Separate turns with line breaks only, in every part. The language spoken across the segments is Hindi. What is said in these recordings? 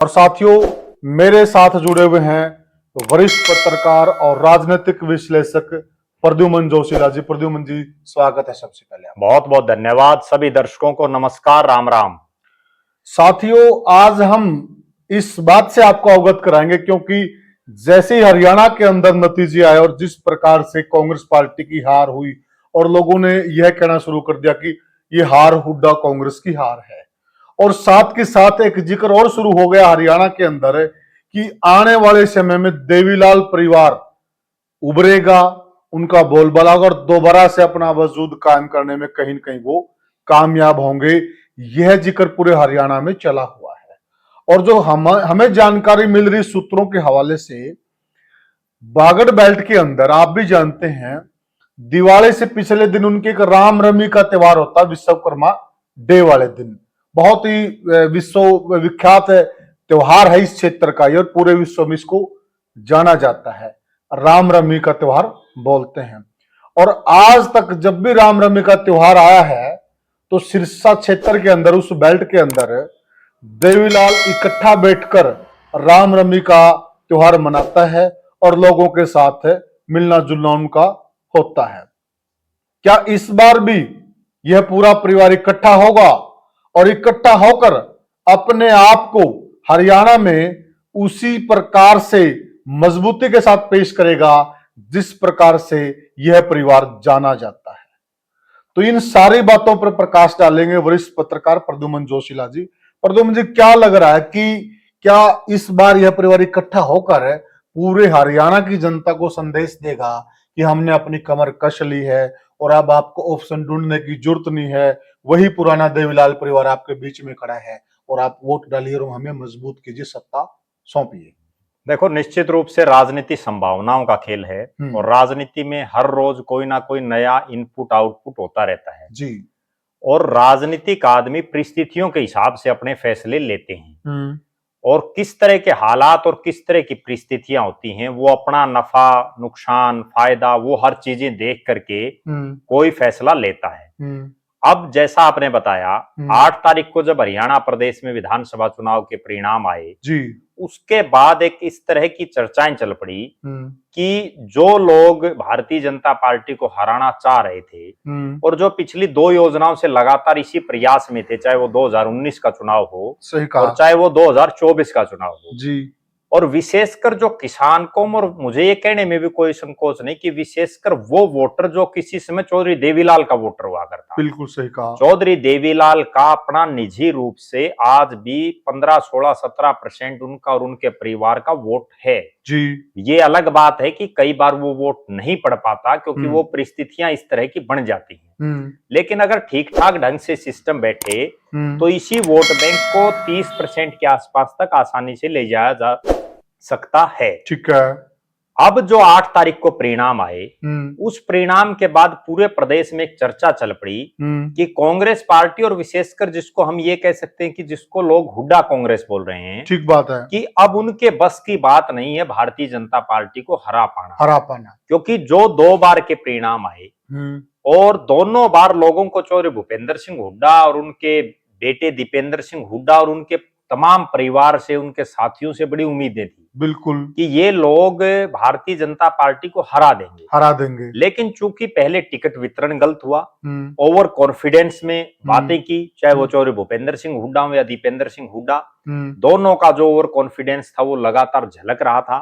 और साथियों, मेरे साथ जुड़े हुए हैं वरिष्ठ पत्रकार और राजनीतिक विश्लेषक प्रद्युमन जोशीला जी। प्रद्युमन जी, स्वागत है सबसे पहले आप।
बहुत बहुत धन्यवाद। सभी दर्शकों को नमस्कार, राम राम।
साथियों, आज हम इस बात से आपको अवगत कराएंगे क्योंकि जैसे ही हरियाणा के अंदर नतीजे आए और जिस प्रकार से कांग्रेस पार्टी की हार हुई और लोगों ने यह कहना शुरू कर दिया कि ये हार हुड्डा कांग्रेस की हार है, और साथ के साथ एक जिक्र और शुरू हो गया हरियाणा के अंदर कि आने वाले समय में देवीलाल परिवार उभरेगा, उनका बोलबाला होगा और दोबारा से अपना वजूद कायम करने में कहीं न कहीं वो कामयाब होंगे। यह जिक्र पूरे हरियाणा में चला हुआ है। और जो हमें जानकारी मिल रही सूत्रों के हवाले से, बागड़ बेल्ट के अंदर आप भी जानते हैं, दिवाली से पिछले दिन उनके एक रामनवमी का त्योहार होता है, विश्वकर्मा डे वाले दिन। बहुत ही विश्व विख्यात त्योहार है इस क्षेत्र का, और पूरे विश्व में इसको जाना जाता है। रामनवमी का त्योहार बोलते हैं। और आज तक जब भी रामनवमी का त्योहार आया है तो सिरसा क्षेत्र के अंदर, उस बेल्ट के अंदर, देवीलाल इकट्ठा बैठकर रामनवमी का त्योहार मनाता है और लोगों के साथ मिलना जुलना उनका होता है। क्या इस बार भी यह पूरा परिवार इकट्ठा होगा और इकट्ठा होकर अपने आप को हरियाणा में उसी प्रकार से मजबूती के साथ पेश करेगा जिस प्रकार से यह परिवार जाना जाता है? तो इन सारी बातों पर प्रकाश डालेंगे वरिष्ठ पत्रकार प्रद्युमन जोशीला जी। प्रद्युमन जी, क्या लग रहा है कि क्या इस बार यह परिवार इकट्ठा होकर पूरे हरियाणा की जनता को संदेश देगा कि हमने अपनी कमर कस ली है और अब आपको ऑप्शन ढूंढने की जरूरत नहीं है, वही पुराना देवीलाल परिवार आपके बीच में खड़ा है और आप वोट डालिए और हमें मजबूत कीजिए, सत्ता सौंपिए?
देखो, निश्चित रूप से राजनीति संभावनाओं का खेल है और राजनीति में हर रोज कोई ना कोई नया इनपुट आउटपुट होता रहता है
जी।
और राजनीतिक आदमी परिस्थितियों के हिसाब से अपने फैसले लेते हैं और किस तरह के हालात और किस तरह की परिस्थितियां होती हैं, वो अपना नफा नुकसान फायदा वो हर चीजें देख करके कोई फैसला लेता है। अब जैसा आपने बताया, 8 तारीख को जब हरियाणा प्रदेश में विधानसभा चुनाव के परिणाम आए
जी,
उसके बाद एक इस तरह की चर्चाएं चल पड़ी कि जो लोग भारतीय जनता पार्टी को हराना चाह रहे थे और जो पिछली 2 योजनाओं से लगातार इसी प्रयास में थे, चाहे वो 2019 का चुनाव हो और चाहे वो 2024 का चुनाव हो
जी,
और विशेषकर जो किसान कौम, और मुझे ये कहने में भी कोई संकोच नहीं कि विशेषकर वो वोटर जो किसी समय चौधरी देवीलाल का वोटर हुआ करता।
बिल्कुल सही कहा।
चौधरी देवीलाल का अपना निजी रूप से आज भी 15, 16, 17% उनका और उनके परिवार का वोट है
जी।
ये अलग बात है कि कई बार वो वोट नहीं पड़ पाता क्योंकि वो परिस्थितियां इस तरह की बन जाती हैं। लेकिन अगर ठीक ठाक ढंग से सिस्टम बैठे तो इसी वोट बैंक को 30% के आसपास तक आसानी से ले जाया जा सकता है।
ठीक है।
अब जो 8 तारीख को परिणाम आए, उस परिणाम के बाद पूरे प्रदेश में एक चर्चा चल पड़ी कि कांग्रेस पार्टी, और विशेषकर जिसको हम ये कह सकते हैं कि जिसको लोग हुड्डा कांग्रेस बोल रहे हैं,
ठीक बात है,
कि अब उनके बस की बात नहीं है भारतीय जनता पार्टी को हरा पाना, क्योंकि जो 2 बार के परिणाम आए और दोनों बार लोगों को चौधरी भूपेंद्र सिंह हुड्डा और उनके बेटे दीपेंद्र सिंह हुड्डा और उनके तमाम परिवार से, उनके साथियों से बड़ी उम्मीदें थी
बिल्कुल
कि ये लोग भारतीय जनता पार्टी को हरा देंगे। लेकिन चूंकि पहले टिकट वितरण गलत हुआ, ओवर कॉन्फिडेंस में बातें की, चाहे वो चौधरी भूपेंद्र सिंह हुड्डा या दीपेंद्र सिंह हुड्डा, दोनों का जो ओवर कॉन्फिडेंस था वो लगातार झलक रहा था।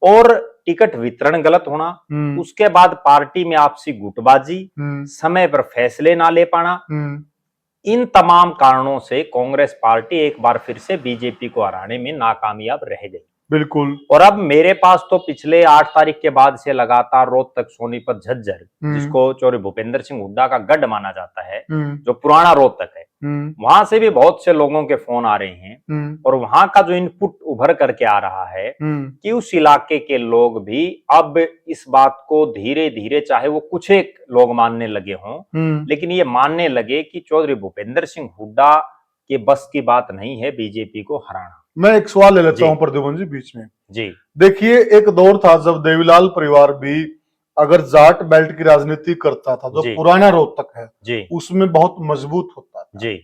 और टिकट वितरण गलत होना, उसके बाद पार्टी में आपसी गुटबाजी, समय पर फैसले ना ले पाना, इन तमाम कारणों से कांग्रेस पार्टी एक बार फिर से बीजेपी को हराने में नाकामयाब रह गई।
बिल्कुल।
और अब मेरे पास तो पिछले 8 तारीख के बाद से लगातार रोहतक, सोनीपत, झज्जर, जिसको चौधरी भूपेंद्र सिंह हुड्डा का गढ़ माना जाता है, जो पुराना रोहतक है, वहां से भी बहुत से लोगों के फोन आ रहे हैं और वहां का जो इनपुट उभर करके आ रहा है कि उस इलाके के लोग भी अब इस बात को धीरे धीरे, चाहे वो कुछ एक लोग मानने लगे हों, लेकिन ये मानने लगे कि चौधरी भूपेंद्र सिंह हुड्डा के बस की बात नहीं है बीजेपी को हराना।
मैं एक सवाल ले लेता हूं प्रद्युमन जी बीच में।
जी,
देखिए, एक दौर था जब देवीलाल परिवार भी अगर जाट बेल्ट की राजनीति करता था, जो पुराना रोहतक है,
जी,
उसमें बहुत मजबूत होता था
जी,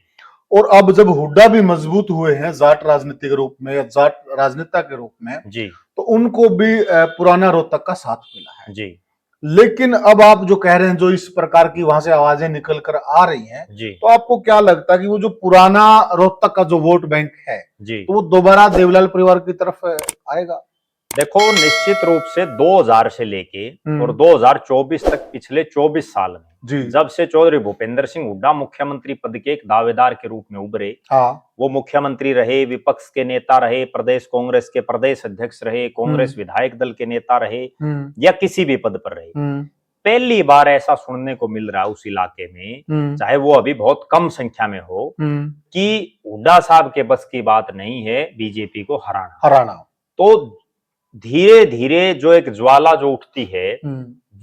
और अब जब हुड्डा भी मजबूत हुए हैं जाट राजनीति के रूप में या जाट राजनेता के रूप में
जी
तो उनको भी पुराना रोहतक का साथ मिला है।
जी
लेकिन अब आप जो कह रहे हैं जो इस प्रकार की वहां से आवाजें निकल कर आ रही हैं
जी
तो आपको क्या लगता है कि वो जो पुराना रोहतक का जो वोट बैंक है
जी
तो वो दोबारा देवीलाल परिवार की तरफ आएगा?
देखो, निश्चित रूप से 2000 से लेके और 2024 तक पिछले 24 साल में
जी
जब से चौधरी भूपेंद्र सिंह हुड्डा मुख्यमंत्री पद के एक दावेदार के रूप में उभरे,
हाँ
वो मुख्यमंत्री रहे, विपक्ष के नेता रहे, प्रदेश कांग्रेस के प्रदेश अध्यक्ष रहे, कांग्रेस विधायक दल के नेता रहे या किसी भी पद पर रहे, पहली बार ऐसा सुनने को मिल रहा है उस इलाके में, चाहे वो अभी बहुत कम संख्या में हो, कि हुड्डा साहब के बस की बात नहीं है बीजेपी को हराना। तो धीरे धीरे जो एक ज्वाला जो उठती है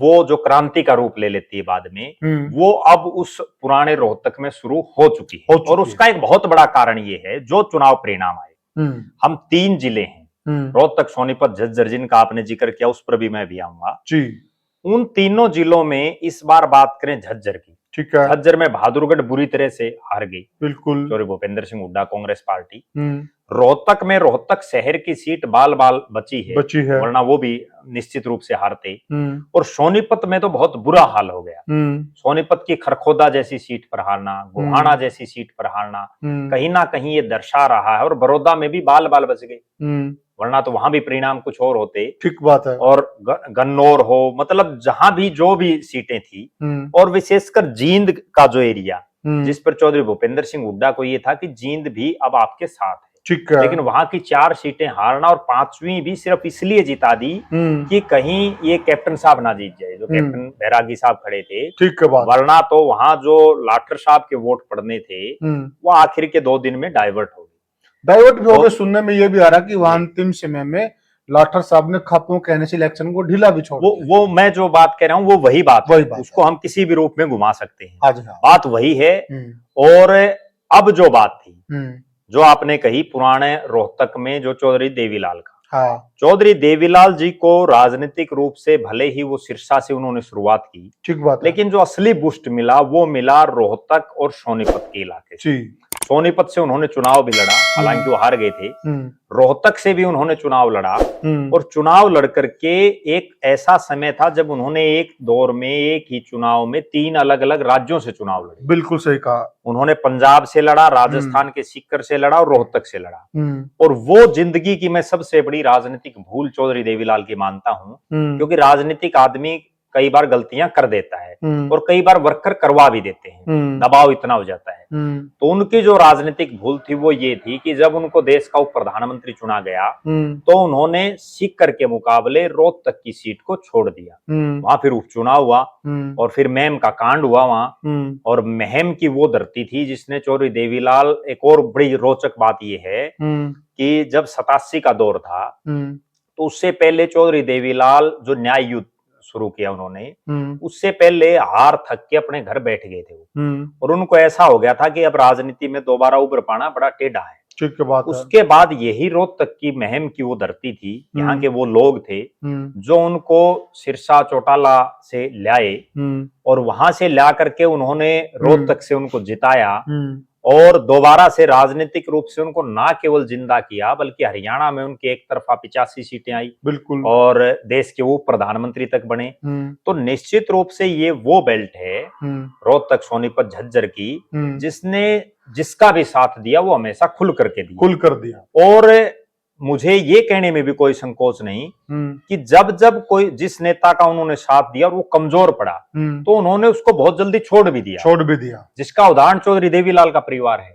वो जो क्रांति का रूप ले लेती है बाद में, वो अब उस पुराने रोहतक में शुरू हो चुकी है। और उसका एक बहुत बड़ा कारण ये है जो चुनाव परिणाम आए। हम 3 जिले हैं, रोहतक, सोनीपत, झज्जर, जिनका आपने जिक्र किया, उस पर भी मैं भी आऊंगा जी। उन तीनों जिलों में इस बार बात करें झज्जर की, ठीक है, झज्जर में बहादुरगढ़ बुरी तरह से हार गई, बिल्कुल, चौधरी भूपेंद्र सिंह हुड्डा कांग्रेस पार्टी। रोहतक में रोहतक शहर की सीट बाल बाल बची है, वरना वो भी निश्चित रूप से हारते। और सोनीपत में तो बहुत बुरा हाल हो गया, सोनीपत की खरखोदा जैसी सीट पर हारना, गोहाना जैसी सीट पर हारना कहीं ना कहीं ये दर्शा रहा है। और बड़ौदा में भी बाल बाल बच गए, वरना तो वहां भी परिणाम कुछ और होते। ठीक बात है। और गन्नौर हो, मतलब जहां भी जो भी सीटें थी, और विशेषकर जींद का जो एरिया जिस पर चौधरी भूपेंद्र सिंह हुड्डा को ये था कि जींद भी अब आपके साथ है, ठीक है, लेकिन वहां की 4 सीटें हारना और 5वीं भी सिर्फ इसलिए जिता दी कि कहीं ये कैप्टन साहब ना जीत जाए, जो कैप्टन बैरागी साहब खड़े थे, ठीक है, वरना तो वहां जो लाठर साहब के वोट पड़ने थे वो आखिर के 2 दिन में डाइवर्ट हो गए।
सुनने में ये भी आ रहा कि वहां अंतिम समय में लाठर साहब ने खापों कहने से इलेक्शन को ढीला भी छोड़ दिया।
वो मैं जो बात कह रहा हूँ वो वही बात है, उसको हम किसी भी रूप में घुमा सकते हैं, बात वही है। और अब जो बात थी जो आपने कही पुराने रोहतक में जो चौधरी देवीलाल का, हाँ, चौधरी देवीलाल जी को राजनीतिक रूप से भले ही वो सिरसा से उन्होंने शुरुआत की, ठीक बात, लेकिन जो असली बूस्ट मिला वो मिला रोहतक और सोनीपत के इलाके से। सोनीपत से उन्होंने चुनाव भी लड़ा, हालांकि वो हार गए थे। रोहतक से भी उन्होंने चुनाव लड़ा, और चुनाव लड़कर के एक ऐसा समय था जब उन्होंने एक दौर में एक ही चुनाव में 3 अलग अलग राज्यों से चुनाव लड़े। बिल्कुल सही कहा। उन्होंने पंजाब से लड़ा, राजस्थान के सीकर से लड़ा और रोहतक से लड़ा। और वो जिंदगी की मैं सबसे बड़ी राजनीतिक भूल चौधरी देवीलाल की मानता हूं, क्योंकि राजनीतिक आदमी कई बार गलतियां कर देता है और कई बार वर्कर करवा भी देते हैं, दबाव इतना हो जाता है। तो उनकी जो राजनीतिक भूल थी वो ये थी कि जब उनको देश का उप प्रधानमंत्री चुना गया तो उन्होंने सीकर के मुकाबले रोहतक की सीट को छोड़ दिया। वहां फिर उपचुनाव हुआ और फिर महम का कांड हुआ वहां, और महम की वो धरती थी जिसने चौधरी देवीलाल, एक और बड़ी रोचक बात ये है कि जब 87 का दौर था तो उससे पहले चौधरी देवीलाल जो न्याय युद्ध शुरू किया उन्होंने, उससे पहले हार थक के अपने घर बैठ गए थे वो, और उनको ऐसा हो गया था कि अब राजनीति में दोबारा उभर पाना बड़ा टेढ़ा है। ठीक बात है। उसके बाद यही रोहतक की महम की वो धरती थी, यहाँ के वो लोग थे जो उनको सिरसा चौटाला से लाए और वहां से ला करके उन्होंने रोहतक से उनको जिताया और दोबारा से राजनीतिक रूप से उनको ना केवल जिंदा किया बल्कि हरियाणा में उनकी एक तरफा 85 सीटें आई, बिल्कुल, और देश के वो प्रधानमंत्री तक बने। तो निश्चित रूप से ये वो बेल्ट है रोहतक, सोनीपत, झज्जर की जिसका भी साथ दिया वो हमेशा खुल कर दिया। और मुझे ये कहने में भी कोई संकोच नहीं कि जब जब कोई जिस नेता का उन्होंने साथ दिया और वो कमजोर पड़ा तो उन्होंने उसको बहुत जल्दी छोड़ भी दिया, जिसका उदाहरण चौधरी देवीलाल का परिवार है।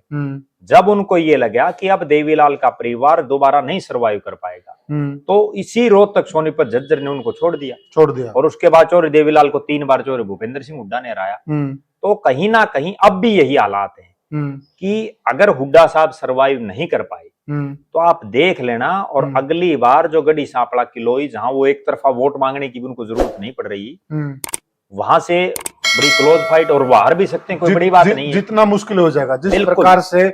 जब उनको ये लगा कि अब देवीलाल का परिवार दोबारा नहीं सर्वाइव कर पाएगा तो इसी रोहतक, सोनीपत, झज्जर ने उनको छोड़ दिया। और उसके बाद चौधरी देवीलाल को 3 बार चौधरी भूपेंद्र सिंह हुड्डा ने हराया। तो कहीं ना कहीं अब भी यही हालात है कि अगर हुड्डा साहब सर्वाइव नहीं कर पाए तो आप देख लेना, और अगली बार जो गढ़ी सांपला किलोई, जहां वो एक तरफा वोट मांगने की भी उनको जरूरत नहीं पड़ रही, वहां से बड़ी क्लोज फाइट, और वो हार भी सकते हैं, कोई बड़ी बात नहीं है।
जितना मुश्किल हो जाएगा, जिस प्रकार से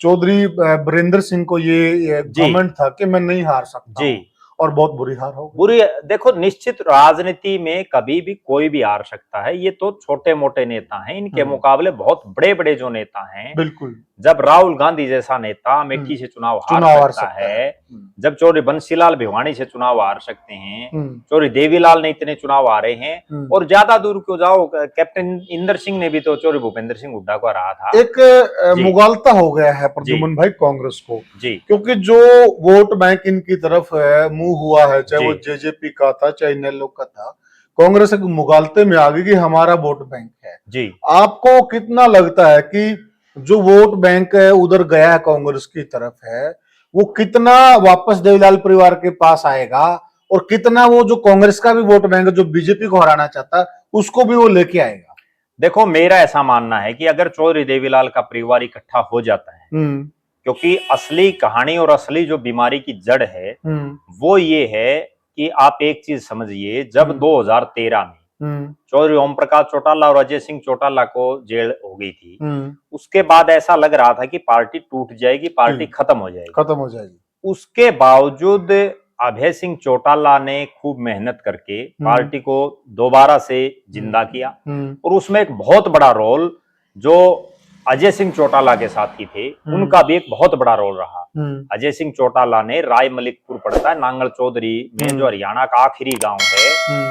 चौधरी बरिंदर सिंह को ये कमेंट था कि मैं नहीं हार सकता जी, और बहुत बुरी हार हो
बुरी। देखो, निश्चित राजनीति में कभी भी कोई भी हार सकता है, ये तो छोटे मोटे नेता हैं, इनके मुकाबले बहुत बड़े बड़े जो नेता हैं, बिल्कुल, जब राहुल गांधी जैसा नेता अमेठी से चुनाव हार सकता है, जब चौधरी बंसीलाल भिवानी से चुनाव हार सकते हैं, चौधरी देवीलाल ने इतने चुनाव हारे हैं, और ज्यादा दूर क्यों जाओ, कैप्टन इंदर सिंह ने भी तो चौधरी भूपेंद्र सिंह हुड्डा को हराया था।
एक मुगालता हो गया है प्रद्युमन भाई कांग्रेस को जी, क्योंकि जो वोट बैंक इनकी तरफ है मुंह हुआ है, चाहे वो जेजेपी का था चाहे इनेलो का था, कांग्रेस एक मुगालते में आ गई कि हमारा वोट बैंक है जी। आपको कितना लगता है कि जो वोट बैंक है उधर गया है कांग्रेस की तरफ है, वो कितना वापस देवीलाल परिवार के पास आएगा, और कितना वो जो कांग्रेस का भी वोट बैंक जो बीजेपी को हराना चाहता है उसको भी वो लेके आएगा?
देखो, मेरा ऐसा मानना है कि अगर चौधरी देवीलाल का परिवार इकट्ठा हो जाता है, क्योंकि असली कहानी और असली जो बीमारी की जड़ है वो ये है कि आप एक चीज समझिए, जब 2013 में चौधरी ओम प्रकाश चौटाला और अजय सिंह चौटाला को जेल हो गई थी, उसके बाद ऐसा लग रहा था कि पार्टी टूट जाएगी, पार्टी खत्म हो जाएगी। उसके बावजूद अभय सिंह चौटाला ने खूब मेहनत करके पार्टी को दोबारा से जिंदा किया, और उसमें एक बहुत बड़ा रोल जो अजय सिंह चौटाला के साथी थे उनका भी एक बहुत बड़ा रोल रहा। अजय सिंह चौटाला ने राय मलिकपुर पड़ता है नांगल चौधरी में, जो हरियाणा का आखिरी गांव है,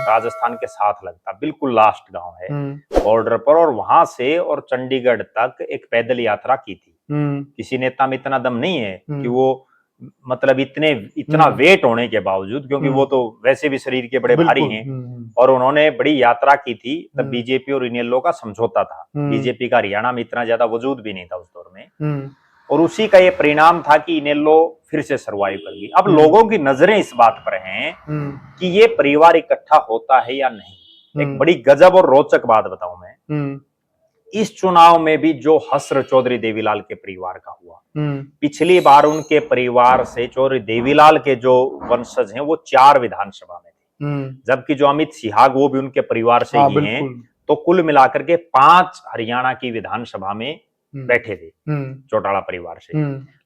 राजस्थान के साथ लगता, बिल्कुल लास्ट गांव है बॉर्डर पर, और वहां से और चंडीगढ़ तक एक पैदल यात्रा की थी। किसी नेता में इतना दम नहीं है कि वो मतलब इतना वेट होने के बावजूद, क्योंकि वो तो वैसे भी शरीर के बड़े भारी हैं, और उन्होंने बड़ी यात्रा की थी। तब बीजेपी और इनेलो का समझौता था, बीजेपी का हरियाणा में इतना ज्यादा वजूद भी नहीं था उस दौर में, और उसी का ये परिणाम था कि इनेलो फिर से सर्वाइव कर गई। अब लोगों की नजरें इस बात पर हैं कि ये परिवार इकट्ठा होता है या नहीं। एक बड़ी गजब और रोचक बात बताऊं मैं, इस चुनाव में भी जो हश्र चौधरी देवीलाल के परिवार का हुआ, पिछली बार उनके परिवार से चौधरी देवीलाल के जो वंशज हैं वो 4 विधानसभा में थे, जबकि जो अमित सिहाग वो भी उनके परिवार से ही हैं, तो कुल मिलाकर के 5 हरियाणा की विधानसभा में बैठे थे चौटाला परिवार से।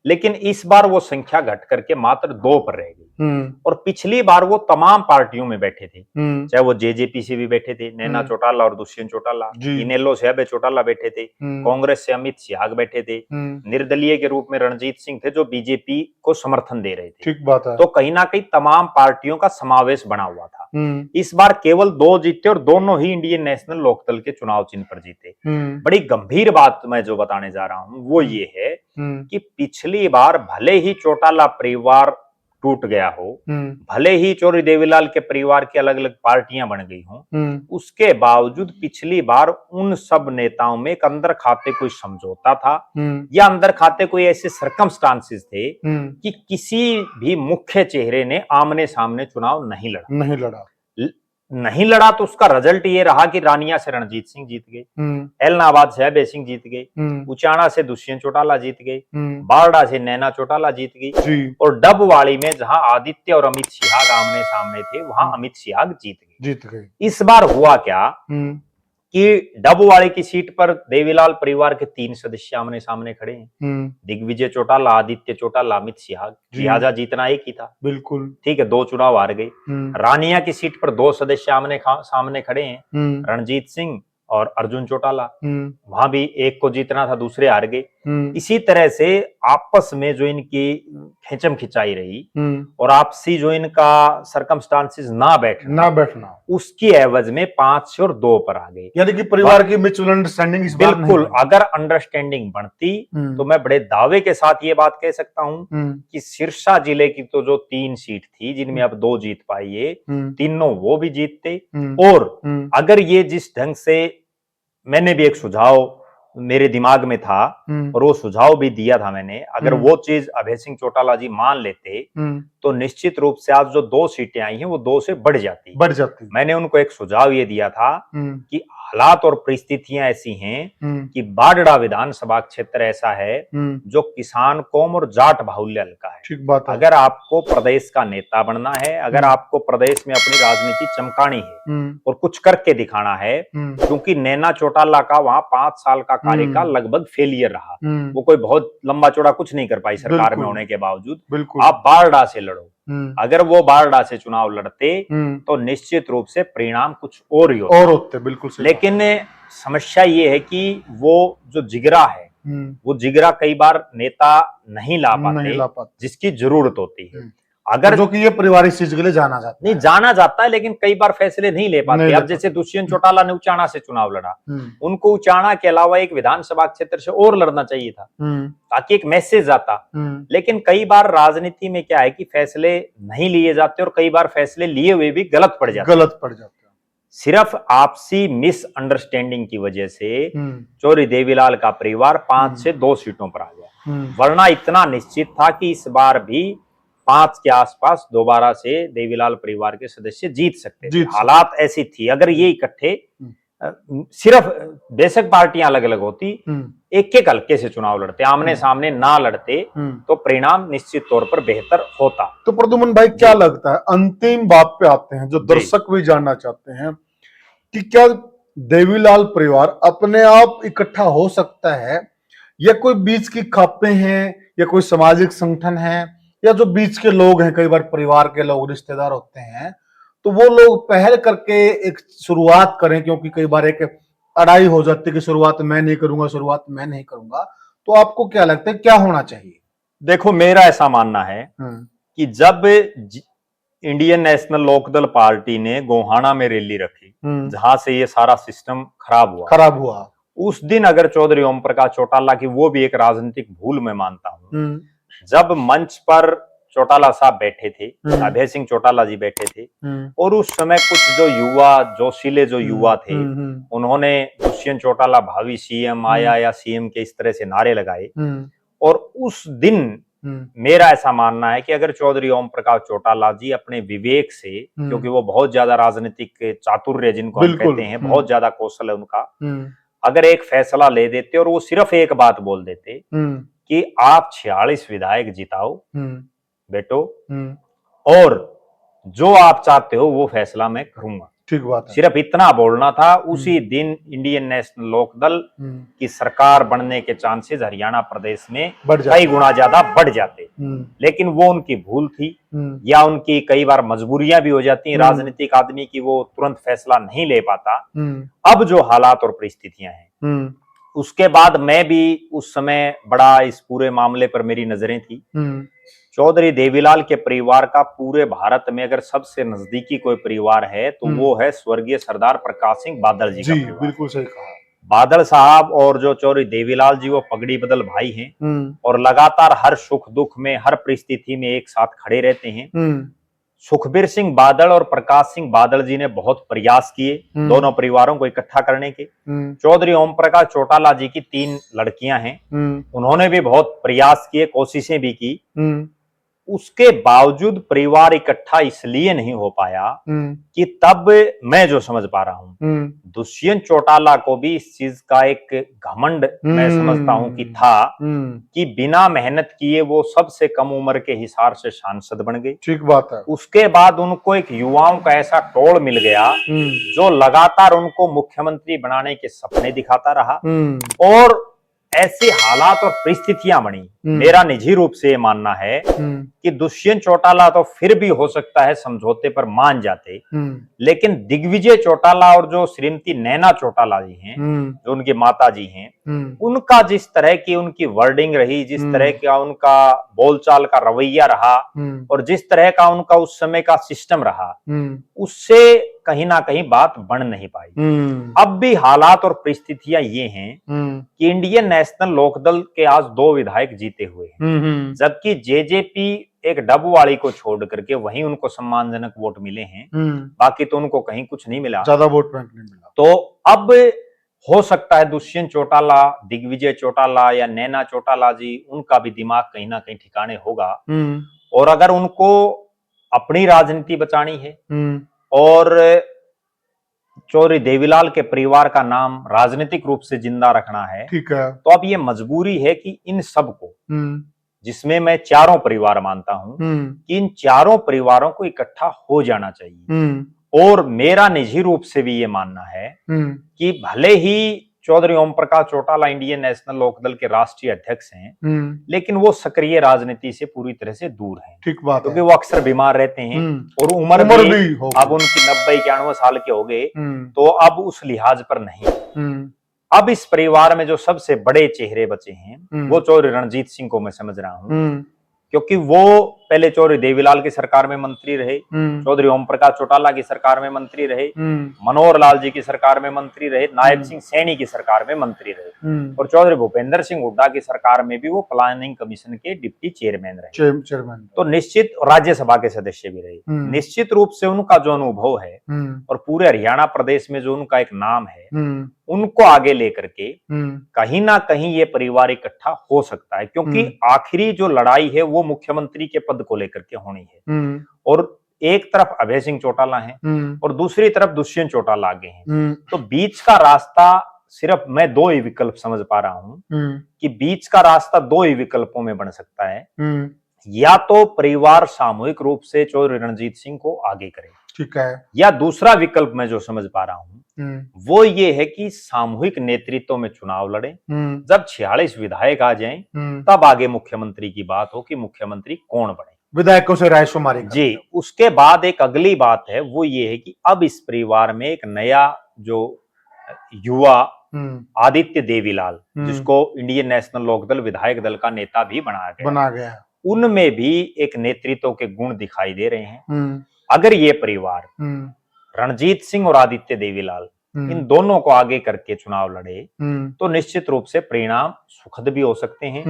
लेकिन इस बार वो संख्या घट करके मात्र 2 पर रह गई, और पिछली बार वो तमाम पार्टियों में बैठे थे, चाहे वो जेजेपी से भी बैठे थे नैना चौटाला और दुष्यंत चौटाला, इनेलो से अभय चौटाला बैठे थे, कांग्रेस से अमित सिहाग बैठे थे, निर्दलीय के रूप में रणजीत सिंह थे जो बीजेपी को समर्थन दे रहे थे।
ठीक बात है।
तो कहीं ना कहीं तमाम पार्टियों का समावेश बना हुआ था। इस बार केवल 2 जीते, और दोनों ही इंडियन नेशनल लोकदल के चुनाव चिन्ह पर जीते। बड़ी गंभीर बात मैं जो बताने जा रहा हूं वो ये है कि पिछली बार भले ही चौटाला परिवार टूट गया हो, भले ही चौधरी देवीलाल के परिवार की अलग अलग पार्टियां बन गई हों, उसके बावजूद पिछली बार उन सब नेताओं में एक अंदर खाते कोई समझौता था, या अंदर खाते कोई ऐसे सर्कमस्टांसेस थे कि किसी भी मुख्य चेहरे ने आमने सामने चुनाव नहीं लड़ा। तो उसका रिजल्ट ये रहा कि रानिया से रणजीत सिंह जीत गए, एलनाबाद से अभय सिंह जीत गए, उचाना से दुष्यंत चौटाला जीत गए, बारडा से नैना चौटाला जीत गई, और डबवाड़ी में जहां आदित्य और अमित सिहाग आमने सामने थे वहां अमित सिहाग जीत गए। इस बार हुआ क्या कि डबवाड़ी की सीट पर देवीलाल परिवार के 3 सदस्य आमने सामने खड़े हैं, दिग्विजय चौटाला, आदित्य चौटाला, अमित सिहाग, लिहाजा जीतना एक ही था।
बिल्कुल
ठीक है, 2 चुनाव हार गए। रानिया की सीट पर 2 सदस्य आमने सामने खड़े हैं, रणजीत सिंह और अर्जुन चौटाला, वहां भी एक को जीतना था, दूसरे हार गए। इसी तरह से आपस में जो इनकी खिंचम खिंचाई रही और आपसी जो इनका सर्कमस्टांसेस ना बैठना उसकी एवज में 5 से और 2 पर आ गए।
यानी कि परिवार की म्यूचुअल अंडरस्टैंडिंग इस बार
बिल्कुल, अगर अंडरस्टैंडिंग बढ़ती तो मैं बड़े दावे के साथ ये बात कह सकता हूं कि सिरसा जिले की तो जो 3 सीट थी जिनमें अब 2 जीत पाई है, तीनों वो भी जीतते। और अगर ये जिस ढंग से मैंने भी एक सुझाव मेरे दिमाग में था और वो सुझाव भी दिया था मैंने, अगर वो चीज अभय सिंह चौटाला जी मान लेते तो निश्चित रूप से आज जो 2 सीटें आई हैं वो 2 से बढ़ जाती। मैंने उनको एक सुझाव ये दिया था कि हालात और परिस्थितियां ऐसी हैं कि बाडड़ा विधानसभा क्षेत्र ऐसा है जो किसान कौम और जाट बाहुल्य हल्का है।
ठीक बात है।
अगर आपको प्रदेश का नेता बनना है, अगर आपको प्रदेश में अपनी राजनीति चमकानी है और कुछ करके दिखाना है, क्योंकि नैना चौटाला का वहां 5 साल का कार्यकाल लगभग फेलियर रहा, वो कोई बहुत लंबा चौड़ा कुछ नहीं कर पाई सरकार में होने के बावजूद। आप बारडा से लड़ो, अगर वो बारडा से चुनाव लड़ते तो निश्चित रूप से परिणाम कुछ और ही होते।
बिल्कुल।
लेकिन समस्या ये है कि वो जो जिगरा है वो जिगरा कई बार नेता नहीं ला पाते जिसकी जरूरत होती है। अगर
जो कि ये पारिवारिक चीज के लिए जाना जाता
नहीं जाना जाता है, लेकिन कई बार फैसले नहीं ले पाते। अब जैसे दुष्यंत चौटाला ने उचाना से चुनाव लड़ा, उनको उचाना के अलावा एक विधानसभा क्षेत्र से और लड़ना चाहिए था ताकि एक मैसेज आता। लेकिन कई बार राजनीति में क्या है कि फैसले नहीं लिए जाते और कई बार फैसले लिए हुए भी गलत पड़ जाते। सिर्फ आपसी मिसअंडरस्टैंडिंग की वजह से चौधरी देवीलाल का परिवार 5 से 2 सीटों पर आ गया, वरना इतना निश्चित था कि इस बार भी 5 के आसपास दोबारा से देवीलाल परिवार के सदस्य जीत सकते थे। हालात ऐसी थी, अगर ये इकट्ठे सिर्फ बेशक पार्टियां अलग अलग होती, एक एक हल्के से चुनाव लड़ते, आमने सामने ना लड़ते, तो परिणाम निश्चित तौर पर बेहतर होता।
तो प्रद्युमन भाई क्या लगता है, अंतिम बात पे आते हैं जो दर्शक भी जानना चाहते हैं कि क्या देवीलाल परिवार अपने आप इकट्ठा हो सकता है या कोई बीच की खापें हैं या कोई सामाजिक संगठन है या जो बीच के लोग हैं, कई बार परिवार के लोग रिश्तेदार होते हैं, तो वो लोग पहल करके एक शुरुआत करें, क्योंकि कई बार एक अड़ाई हो जाती है कि शुरुआत मैं नहीं करूंगा। तो आपको क्या लगता है क्या होना चाहिए?
देखो, मेरा ऐसा मानना है कि जब इंडियन नेशनल लोकदल पार्टी ने गोहाना में रैली रखी, जहां से ये सारा सिस्टम खराब हुआ, उस दिन अगर चौधरी ओम प्रकाश चौटाला की, वो भी एक राजनीतिक भूल मैं मानता हूं, जब मंच पर चौटाला साहब बैठे थे, अभय सिंह चौटाला जी बैठे थे, और उस समय कुछ जो युवा, जोशीले जो युवा थे, उन्होंने दुष्यंत चौटाला भावी सीएम आया या सीएम के इस तरह से नारे लगाए, और उस दिन मेरा ऐसा मानना है कि अगर चौधरी ओम प्रकाश चौटाला जी अपने विवेक से, क्योंकि वो बहुत ज्यादा राजनीतिक चातुर्य जिनको हम कहते हैं, बहुत ज्यादा कौशल है उनका, अगर एक फैसला ले देते और वो सिर्फ एक बात बोल देते कि आप 46 विधायक जिताओ बेटो, और जो आप चाहते हो वो फैसला मैं करूंगा,
ठीक बात है,
सिर्फ इतना बोलना था, उसी दिन इंडियन नेशनल लोकदल की सरकार बनने के चांसेस हरियाणा प्रदेश में कई गुना ज्यादा बढ़ जाते। लेकिन वो उनकी भूल थी, या उनकी कई बार मजबूरियां भी हो जाती हैं राजनीतिक आदमी की, वो तुरंत फैसला नहीं ले पाता। अब जो हालात और परिस्थितियां हैं, उसके बाद मैं भी उस समय बड़ा इस पूरे मामले पर मेरी नजरें थी। चौधरी देवीलाल के परिवार का पूरे भारत में अगर सबसे नजदीकी कोई परिवार है तो वो है स्वर्गीय सरदार प्रकाश सिंह बादल जी का परिवार।
बिल्कुल सही कहा।
बादल साहब और जो चौधरी देवीलाल जी, वो पगड़ी बदल भाई हैं और लगातार हर सुख दुख में, हर परिस्थिति में एक साथ खड़े रहते हैं। सुखबीर सिंह बादल और प्रकाश सिंह बादल जी ने बहुत प्रयास किए दोनों परिवारों को इकट्ठा करने के। चौधरी ओम प्रकाश चौटाला जी की 3 लड़कियां हैं, उन्होंने भी बहुत प्रयास किए, कोशिशें भी की, उसके बावजूद परिवार इकट्ठा इसलिए नहीं हो पाया कि तब मैं जो समझ पा रहा हूं, दुष्यंत चौटाला को भी इस चीज का एक घमंड मैं समझता हूं कि था कि बिना मेहनत किए वो सबसे कम उम्र के हिसाब से सांसद बन गए।
ठीक बात है।
उसके बाद उनको एक युवाओं का ऐसा टोल मिल गया जो लगातार उनको मुख्यमंत्री बनाने के सपने दिखाता रहा, और ऐसे हालात और परिस्थितियां बनी। मेरा निजी रूप से मानना है कि दुष्यंत चौटाला तो फिर भी हो सकता है समझौते पर मान जाते, लेकिन दिग्विजय चौटाला और जो श्रीमती नैना चौटाला जी हैं, जो उनकी माता जी हैं, उनका जिस तरह की उनकी वर्डिंग रही, जिस तरह का उनका बोलचाल का रवैया रहा, और जिस तरह का उनका उस समय का सिस्टम रहा, उससे कहीं ना कहीं बात बन नहीं पाई। अब भी हालात और परिस्थितियां ये हैं कि इंडियन नेशनल लोकदल के आज 2 विधायक जीते हुए हैं, जबकि जेजेपी एक डबवाली को छोड़ करके वहीं उनको सम्मानजनक वोट मिले हैं, बाकी तो उनको कहीं कुछ नहीं मिला,
ज्यादा वोट बैंक नहीं मिला।
तो अब हो सकता है दुष्यंत चौटाला, दिग्विजय चौटाला या नैना चौटाला जी, उनका भी दिमाग कहीं ना कहीं ठिकाने होगा, और अगर उनको अपनी राजनीति बचानी है और चौधरी देवीलाल के परिवार का नाम राजनीतिक रूप से जिंदा रखना है,
ठीक है,
तो अब ये मजबूरी है कि इन सबको, जिसमें मैं चारों परिवार मानता हूं, कि इन चारों परिवारों को इकट्ठा हो जाना चाहिए। और मेरा निजी रूप से भी ये मानना है कि भले ही चौधरी ओम प्रकाश चौटाला इंडियन नेशनल लोकदल के राष्ट्रीय अध्यक्ष हैं, लेकिन वो सक्रिय राजनीति से पूरी तरह से दूर हैं।
ठीक बात,
क्योंकि वो अक्सर बीमार रहते हैं और उम्र भी अब उनकी 90-91 साल के हो गए, तो अब उस लिहाज पर नहीं। अब इस परिवार में जो सबसे बड़े चेहरे बचे हैं वो चौधरी रणजीत सिंह को मैं समझ रहा हूँ, क्योंकि वो पहले चौधरी देवीलाल की सरकार में मंत्री रहे, चौधरी ओम प्रकाश चौटाला की सरकार में मंत्री रहे, मनोहर लाल जी की सरकार में मंत्री रहे, नायब सिंह सैनी की सरकार में मंत्री रहे, और चौधरी भूपेंद्र सिंह हुड्डा की सरकार में भी वो प्लानिंग कमीशन के डिप्टी चेयरमैन रहे, तो निश्चित राज्यसभा के सदस्य भी रहे। निश्चित रूप से उनका जो अनुभव है और पूरे हरियाणा प्रदेश में जो उनका एक नाम है, उनको आगे लेकर के कहीं ना कहीं ये परिवार इकट्ठा हो सकता है, क्योंकि आखिरी जो लड़ाई है वो मुख्यमंत्री के पद को लेकर के होनी है, और एक तरफ अभय सिंह चौटाला है और दूसरी तरफ दुष्यंत चौटाला आगे हैं, तो बीच का रास्ता सिर्फ मैं दो ही विकल्प समझ पा रहा हूं कि बीच का रास्ता दो ही विकल्पों में बन सकता है, या तो परिवार सामूहिक रूप से चौधरी रणजीत सिंह को आगे करे,
ठीक है,
या दूसरा विकल्प मैं जो समझ पा रहा हूं वो ये है कि सामूहिक नेतृत्व में चुनाव लड़े, जब 46 विधायक आ जाएं तब आगे मुख्यमंत्री की बात हो कि मुख्यमंत्री कौन बने,
विधायकों से रायशुमारी
जी। उसके बाद एक अगली बात है वो ये है कि अब इस परिवार में एक नया जो युवा आदित्य देवीलाल, जिसको इंडियन नेशनल लोकदल विधायक दल का नेता भी बना गया, उनमें भी एक नेतृत्व के गुण दिखाई दे रहे हैं। अगर ये परिवार रणजीत सिंह और आदित्य देवीलाल इन दोनों को आगे करके चुनाव लड़े तो निश्चित रूप से परिणाम सुखद भी हो सकते हैं।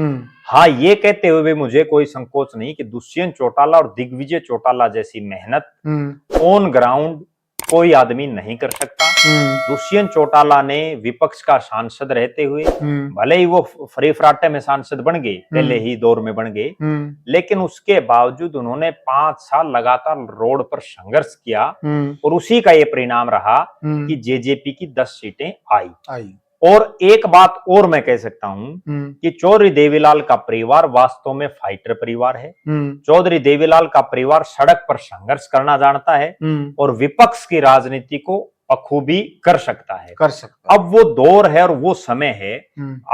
हाँ, ये कहते हुए मुझे कोई संकोच नहीं कि दुष्यंत चौटाला और दिग्विजय चौटाला जैसी मेहनत ऑन ग्राउंड कोई आदमी नहीं कर सकता। दुष्यंत चौटाला ने विपक्ष का सांसद रहते हुए, भले ही वो फरी फराटे में सांसद बन गए, पहले ही दौर में बन गए, लेकिन उसके बावजूद उन्होंने 5 साल लगातार रोड पर संघर्ष किया और उसी का ये परिणाम रहा कि जेजेपी की 10 सीटें आई। और एक बात और मैं कह सकता हूं कि चौधरी देवीलाल का परिवार वास्तव में फाइटर परिवार है। चौधरी देवीलाल का परिवार सड़क पर संघर्ष करना जानता है और विपक्ष की राजनीति को बखूबी कर सकता है। अब वो दौर है और वो समय है।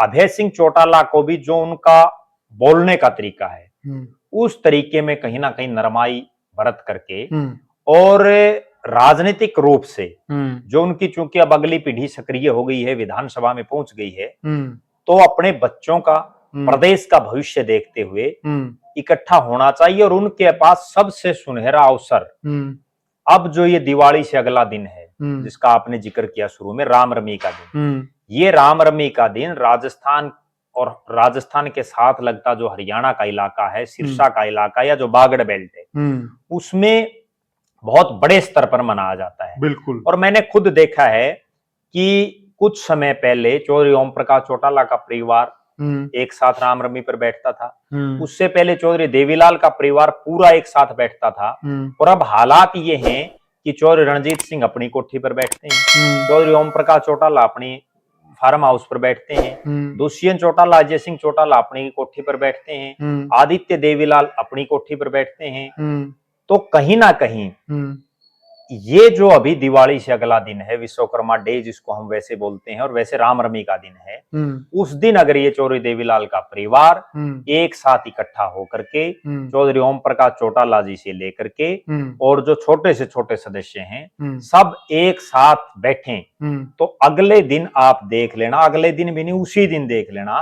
अभय सिंह चौटाला को भी जो उनका बोलने का तरीका है उस तरीके में कहीं ना कहीं नरमाई बरत करके और राजनीतिक रूप से जो उनकी, चूंकि अब अगली पीढ़ी सक्रिय हो गई है, विधानसभा में पहुंच गई है, तो अपने बच्चों का, प्रदेश का भविष्य देखते हुए इकट्ठा होना चाहिए। और उनके पास सबसे सुनहरा अवसर अब जो ये दिवाली से अगला दिन है जिसका आपने जिक्र किया शुरू में, रामरमी का दिन, ये रामरमी का दिन राजस्थान और राजस्थान के साथ लगता जो हरियाणा का इलाका है, सिरसा का इलाका या जो बागड़ बेल्ट है, उसमें बहुत बड़े स्तर पर मनाया जाता है।
बिल्कुल।
और मैंने खुद देखा है कि कुछ समय पहले चौधरी ओम प्रकाश चौटाला का परिवार एक साथ रामरमी पर बैठता था, उससे पहले चौधरी देवीलाल का परिवार पूरा एक साथ बैठता था, और अब हालात ये हैं कि चौधरी रणजीत सिंह अपनी कोठी पर बैठते हैं, चौधरी ओम प्रकाश चौटाला अपनी फार्म हाउस पर बैठते हैं, दुष्यंत चौटाला, अजय सिंह चौटाला अपनी कोठी पर बैठते हैं, आदित्य देवीलाल अपनी कोठी पर बैठते हैं। तो कहीं ना कहीं ये जो अभी दिवाली से अगला दिन है, विश्वकर्मा डे जिसको हम वैसे बोलते हैं और वैसे रामरमी का दिन है, उस दिन अगर ये चौधरी देवीलाल का परिवार एक साथ इकट्ठा होकर के चौधरी ओम प्रकाश चौटाला जी से लेकर के और जो छोटे से छोटे सदस्य हैं सब एक साथ बैठें, तो अगले दिन आप देख लेना, अगले दिन भी नहीं उसी दिन देख लेना,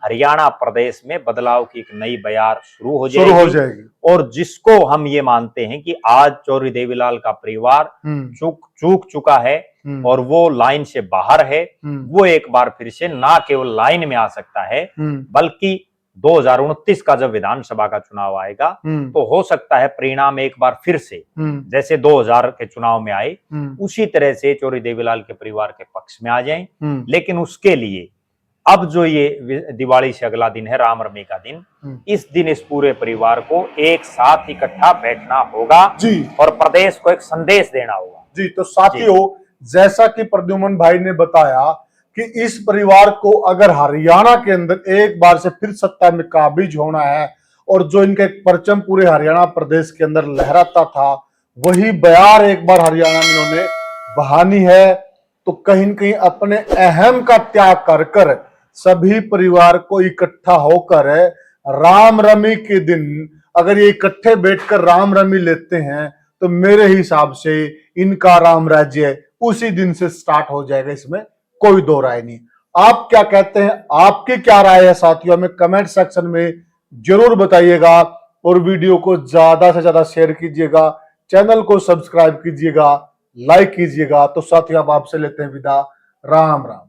हरियाणा प्रदेश में बदलाव की एक नई बयार शुरू हो जाएगी। और जिसको हम ये मानते हैं कि आज चौधरी देवीलाल का परिवार चूक चुका है और वो लाइन से बाहर है, वो एक बार फिर से ना केवल लाइन में आ सकता है बल्कि 2029 का जब विधानसभा का चुनाव आएगा तो हो सकता है परिणाम एक बार फिर से जैसे 2000 के चुनाव में आए उसी तरह से चौधरी देवीलाल के परिवार के पक्ष में आ जाएं। लेकिन उसके लिए अब जो ये दिवाली से अगला दिन है, रामरमी का दिन, इस दिन इस पूरे परिवार को एक साथ इकट्ठा बैठना होगा जी, और प्रदेश को एक संदेश देना होगा
जी। तो साथियों, जैसा कि प्रद्युमन भाई ने बताया कि इस परिवार को अगर हरियाणा के अंदर एक बार से फिर सत्ता में काबिज होना है और जो इनका परचम पूरे हरियाणा प्रदेश के अंदर लहराता था वही बयार एक बार हरियाणा में इन्होंने बहानी है, तो कहीं न कहीं अपने अहम का त्याग कर कर सभी परिवार को इकट्ठा होकर रामरमी के दिन अगर ये इकट्ठे बैठकर रामरमी लेते हैं तो मेरे हिसाब से इनका राम राज्य उसी दिन से स्टार्ट हो जाएगा, इसमें कोई दो राय नहीं। आप क्या कहते हैं, आपकी क्या राय है साथियों, हमें कमेंट सेक्शन में जरूर बताइएगा और वीडियो को ज्यादा से ज्यादा शेयर कीजिएगा, चैनल को सब्सक्राइब कीजिएगा, लाइक कीजिएगा। तो साथियों अब आपसे लेते हैं विदा, राम राम।